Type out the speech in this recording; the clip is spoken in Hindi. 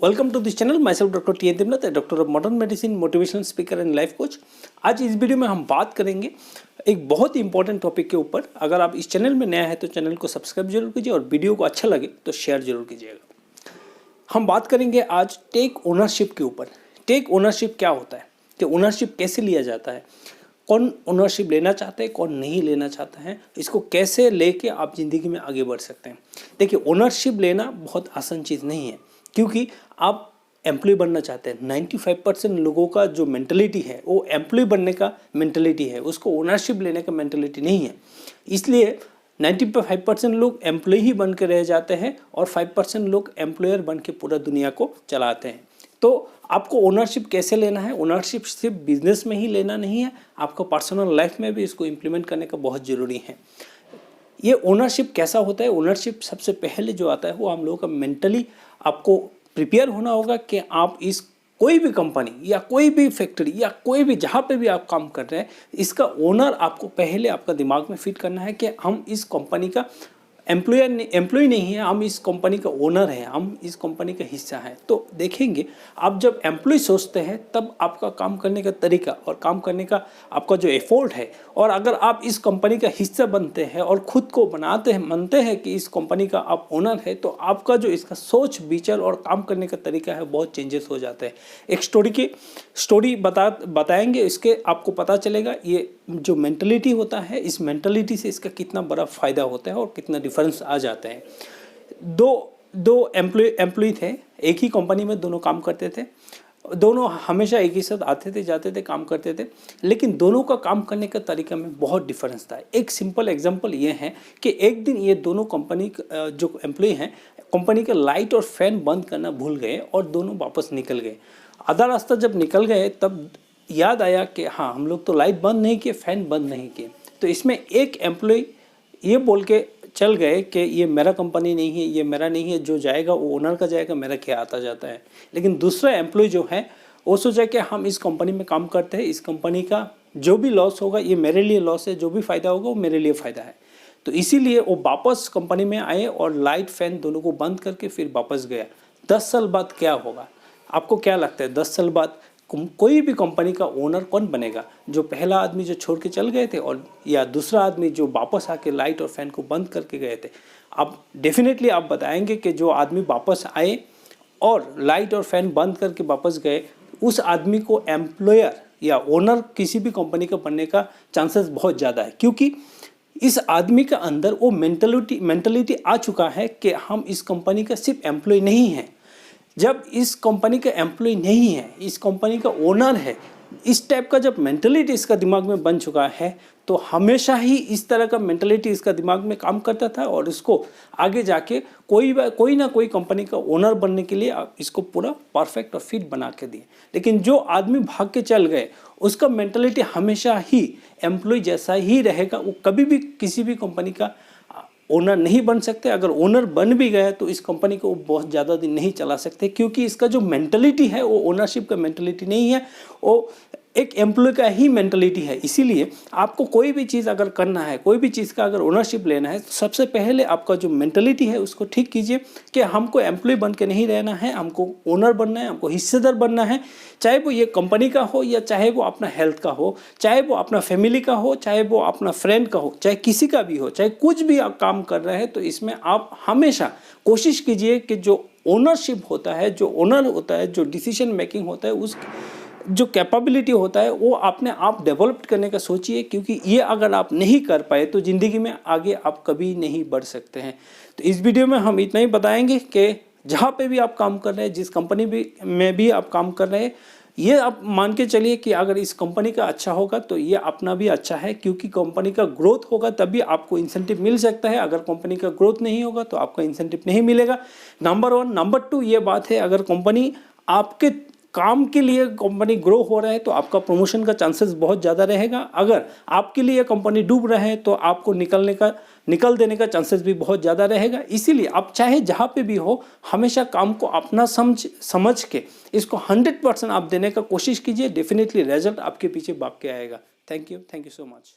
Welcome to this channel. Myself doctor T N Timnath, doctor of modern medicine, motivational speaker and life coach. आज इस वीडियो में हम बात करेंगे एक बहुत ही इंपॉर्टेंट टॉपिक के ऊपर। अगर आप इस चैनल में नया है तो चैनल को सब्सक्राइब जरूर कीजिए और वीडियो को अच्छा लगे तो शेयर जरूर कीजिएगा। हम बात करेंगे आज टेक ओनरशिप के ऊपर। टेक ओनरशिप क्या होता है, कि ओनरशिप कैसे लिया जाता है, कौन ओनरशिप लेना चाहता है, कौन नहीं लेना चाहता है, इसको कैसे लेके आप ज़िंदगी में आगे बढ़ सकते हैं। देखिए, ओनरशिप लेना बहुत आसान चीज़ नहीं है, क्योंकि आप एम्प्लॉय बनना चाहते हैं। 95% लोगों का जो मेंटलिटी है वो एम्प्लॉय बनने का मेंटलिटी है, उसको ओनरशिप लेने का मेंटलिटी नहीं है। इसलिए 95% लोग एम्प्लॉय ही बन के रह जाते हैं और 5% लोग एम्प्लॉयर बन के पूरा दुनिया को चलाते हैं। तो आपको ओनरशिप कैसे लेना है? ओनरशिप सिर्फ बिजनेस में ही लेना नहीं है, आपको पर्सनल लाइफ में भी इसको इम्प्लीमेंट करने का बहुत ज़रूरी है। ये ओनरशिप कैसा होता है? ओनरशिप सबसे पहले जो आता है वो हम लोगों का मेंटली आपको प्रिपेयर होना होगा कि आप इस कोई भी कंपनी या कोई भी फैक्ट्री या कोई भी जहाँ पे भी आप काम कर रहे हैं, इसका ओनर आपको पहले आपका दिमाग में फिट करना है कि हम इस कंपनी का एम्प्लॉय नहीं है, हम इस कंपनी का ओनर है, हम इस कंपनी का हिस्सा है। तो देखेंगे, आप जब एम्प्लॉय सोचते हैं तब आपका काम करने का तरीका और काम करने का आपका जो एफर्ट है, और अगर आप इस कंपनी का हिस्सा बनते हैं और ख़ुद को बनाते हैं, मानते हैं कि इस कंपनी का आप ओनर है, तो आपका जो इसका सोच विचार और काम करने का तरीका है बहुत चेंजेस हो जाते हैं। एक स्टोरी बताएंगे, इसके आपको पता चलेगा ये जो मेंटलिटी होता है, इस मेंटलिटी से इसका कितना बड़ा फ़ायदा होता है और कितना डिफरेंस आ जाते हैं। दो एम्प्लॉय थे, एक ही कंपनी में दोनों काम करते थे, दोनों हमेशा एक ही साथ आते थे, जाते थे, काम करते थे, लेकिन दोनों का काम करने का तरीका में बहुत डिफरेंस था। एक सिंपल एग्जांपल ये है कि एक दिन ये दोनों कंपनी जो एम्प्लॉय हैं, कंपनी का लाइट और फैन बंद करना भूल गए और दोनों वापस निकल गए। आधा रास्ता जब निकल गए तब याद आया कि हाँ, हम लोग तो लाइट बंद नहीं किए, फ़ैन बंद नहीं किए। तो इसमें एक एम्प्लॉय ये बोल के चल गए कि ये मेरा कंपनी नहीं है, ये मेरा नहीं है, जो जाएगा वो ओनर का जाएगा, मेरा क्या आता जाता है। लेकिन दूसरा एम्प्लॉय जो है वो सोचा कि हम इस कंपनी में काम करते हैं, इस कंपनी का जो भी लॉस होगा ये मेरे लिए लॉस है, जो भी फ़ायदा होगा वो मेरे लिए फ़ायदा है। तो इसीलिए वो वापस कंपनी में आए और लाइट फैन दोनों को बंद करके फिर वापस गया। 10 साल बाद क्या होगा? आपको क्या लगता है 10 साल बाद कोई भी कंपनी का ओनर कौन बनेगा? जो पहला आदमी जो छोड़ के चल गए थे, और या दूसरा आदमी जो वापस आके लाइट और फैन को बंद करके गए थे? अब डेफिनेटली आप बताएंगे कि जो आदमी वापस आए और लाइट और फैन बंद करके वापस गए, उस आदमी को एम्प्लॉयर या ओनर किसी भी कंपनी का बनने का चांसेस बहुत ज़्यादा है, क्योंकि इस आदमी के अंदर वो मेंटलिटी आ चुका है कि हम इस कंपनी का सिर्फ एम्प्लॉय नहीं हैं। जब इस कंपनी का एम्प्लॉय नहीं है, इस कंपनी का ओनर है, इस टाइप का जब मेंटलिटी इसका दिमाग में बन चुका है, तो हमेशा ही इस तरह का मेंटलिटी इसका दिमाग में काम करता था और इसको आगे जाके कोई ना कोई कंपनी का ओनर बनने के लिए आप इसको पूरा परफेक्ट और फिट बना के दिए। लेकिन जो आदमी भाग के चल गए, उसका मेंटलिटी हमेशा ही एम्प्लॉय जैसा ही रहेगा, वो कभी भी किसी भी कंपनी का ओनर नहीं बन सकते। अगर ओनर बन भी गए तो इस कंपनी को बहुत ज़्यादा दिन नहीं चला सकते, क्योंकि इसका जो मेंटलिटी है वो ओनरशिप का मेंटलिटी नहीं है, वो एक एम्प्लॉय का ही मेंटलिटी है। इसीलिए आपको कोई भी चीज़ अगर करना है, कोई भी चीज़ का अगर ओनरशिप लेना है, तो सबसे पहले आपका जो मेंटलिटी है उसको ठीक कीजिए कि हमको एम्प्लॉय बन के नहीं रहना है, हमको ओनर बनना है, हमको हिस्सेदार बनना है। चाहे वो ये कंपनी का हो या चाहे वो अपना हेल्थ का हो, चाहे वो अपना फैमिली का हो, चाहे वो अपना फ्रेंड का हो, चाहे किसी का भी हो, चाहे कुछ भी आप काम कर रहे हैं, तो इसमें आप हमेशा कोशिश कीजिए कि जो ओनरशिप होता है, जो ओनर होता है, जो डिसीजन मेकिंग होता है, उस जो कैपेबिलिटी होता है वो अपने आप डेवलप करने का सोचिए, क्योंकि ये अगर आप नहीं कर पाए तो ज़िंदगी में आगे आप कभी नहीं बढ़ सकते हैं। तो इस वीडियो में हम इतना ही बताएंगे कि जहाँ पे भी आप काम कर रहे हैं, जिस कंपनी में भी आप काम कर रहे हैं, ये आप मान के चलिए कि अगर इस कंपनी का अच्छा होगा तो ये अपना भी अच्छा है, क्योंकि कंपनी का ग्रोथ होगा तभी आपको इंसेंटिव मिल सकता है। अगर कंपनी का ग्रोथ नहीं होगा तो आपका इंसेंटिव नहीं मिलेगा। नंबर 1। नंबर 2 ये बात है, अगर कंपनी आपके काम के लिए कंपनी ग्रो हो रहा है तो आपका प्रमोशन का चांसेस बहुत ज़्यादा रहेगा। अगर आपके लिए कंपनी डूब रहा है तो आपको निकल देने का चांसेस भी बहुत ज़्यादा रहेगा। इसीलिए आप चाहे जहाँ पे भी हो, हमेशा काम को अपना समझ के इसको 100% आप देने का कोशिश कीजिए। डेफिनेटली रिजल्ट आपके पीछे भाग के आएगा। Thank you so much.